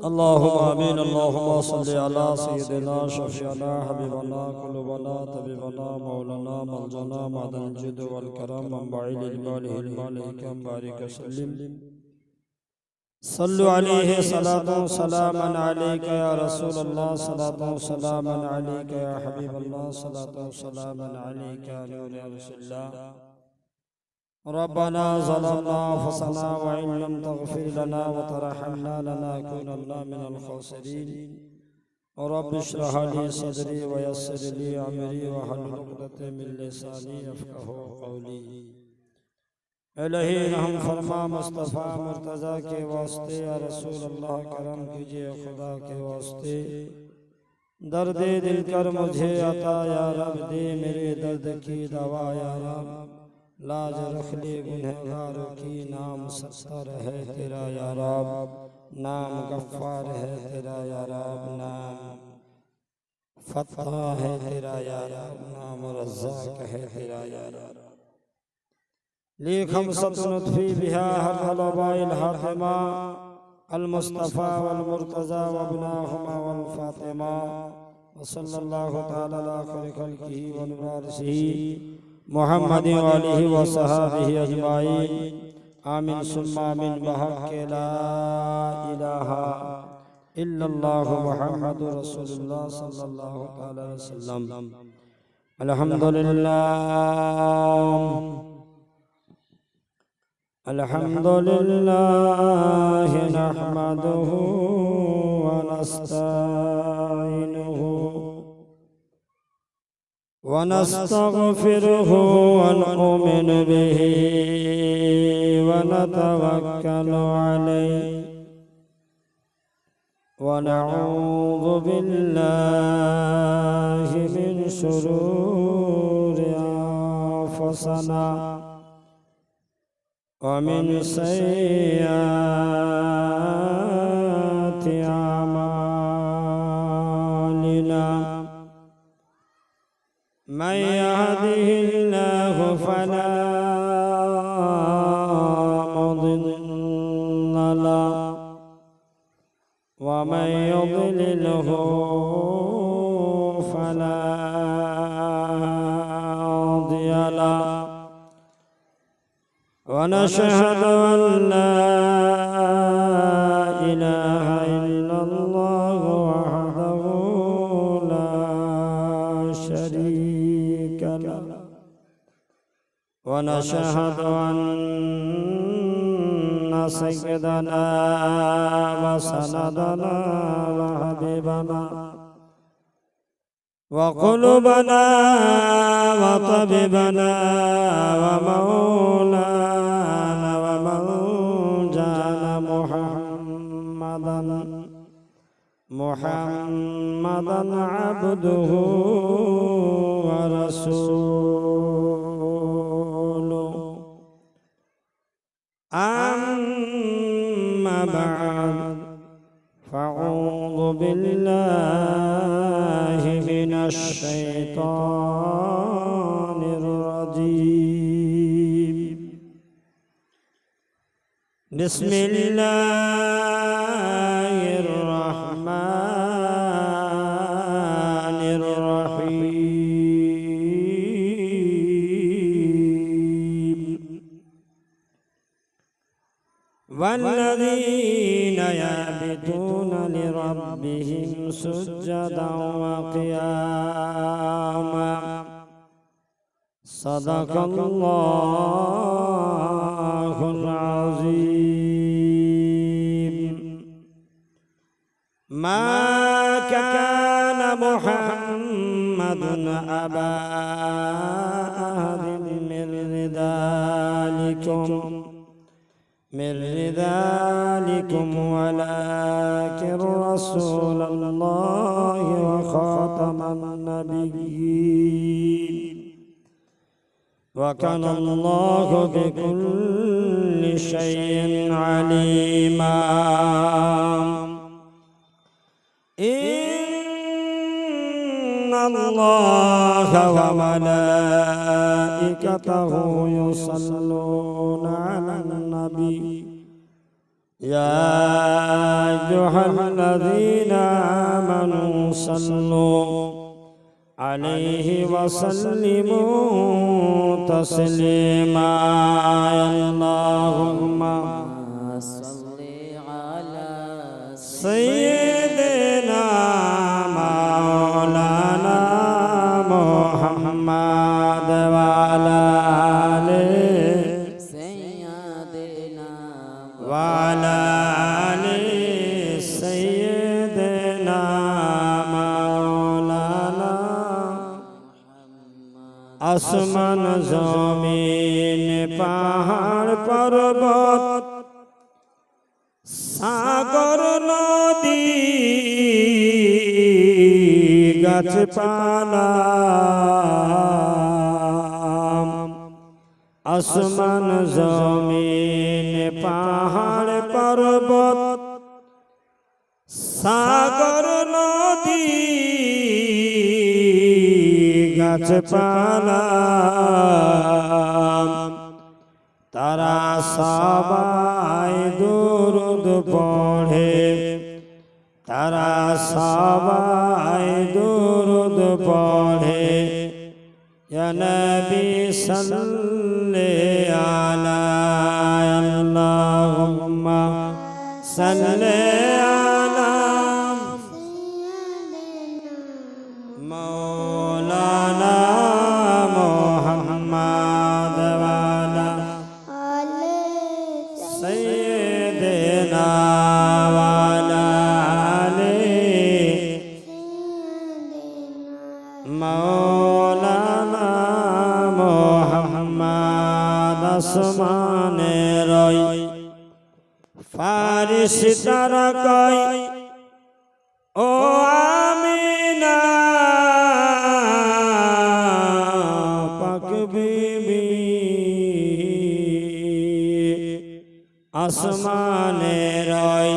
اللهم آمين. اللهم صل على سيدنا شفيعنا حبيبنا قلوبنا طبيبنا مولانا ملجنا معدن الجود والكرم منبع العلم والحكم بارك وسلم. صلوا عليه صلاة سلاما عليك يا رسول الله، صلاة سلاما عليك يا حبيب الله، صلاة سلاما عليك يا نور رسول الله. ربنا ظلمنا أنفسنا وإن لم تغفر لنا وترحمنا لنكونن من الخاسرين. رب اشرح لي صدري ويسر لي أمري واحلل عقدة من لساني يفقهوا قولي. الہی رحم فرما مصطفیٰ مرتضیٰ کے واسطے، یا رسول اللہ کرم کیجئے خدا کے واسطے. درد دل کر مجھے عطا یا رب، دے میرے درد کی دوا یا رب. لاج رکھ لے گنہگاروں کی، نام ستر ہے تیرا یا رب، نام غفار ہے تیرا یا رب، نام فتح ہے تیرا یا رب، نام رزاق ہے تیرا یا رب. لي خمسة نطفي بها هر الوباء الحاكمة، المصطفى والمرتضى وابناهما والفاطمة. وصلى الله تعالى على خير خلقه ونوارسه محمد وآله وصحابه أجمعين. آمين ثم آمين بحق لا إله إلا الله محمد رسول الله صلى الله عليه وسلم. الحمد لله الحمد لله نحمده ونستعينه ونستغفره ونؤمن به ونتوكل عليه، ونعوذ بالله من شرور أنفسنا ومن سيئات أعمالنا. من يهده الله فلا مضل له، ومن يضلله فلا هادي له. ونشهد أن لا إله إلا الله وحده لا شريك له، ونشهد أن سيدنا وسندنا وحبيبنا وقلوبنا وطبيبنا ومولانا ومولانا محمدا عبده ورسوله. أما بعد، فأعوذ بالله من الشيطان الرجيم. بسم الله الرحمن الرحيم. والذين يبيتون لربهم سجدا وقياما. صدق الله العظيم. ما كان محمد أبا أحد من رجالكم ولكن رسول الله وخاتم النبيين. وكان الله بكل شيء عليما. إن الله وملائكته يصلون على النبي يا أيها الذين آمنوا صلوا عليه وسلموا تسليما اللهم صل على سيدنا مولانا محمد وعلى آله سيدنا وعلى آله سيدنا مولانا আসমান জমিন পাহাড় পর্বত সাগর নদী গাছপালা আসমান জমিন পাহাড় পর্বত সাগর নদী গাছপালা তারা সবাই দুরুদ পড়ে তারা সবাই দুরুদ পড়ে ইয়া নবী সাল্লি আলা আল্লাহুম্মা সাল্লি আলা مولانا محمد وعلى سيدنا وعلى آله مولانا محمد আসমানে রয় ফারিস্তারা কয় ও আমিনা পাক বিবি আসমানে রয়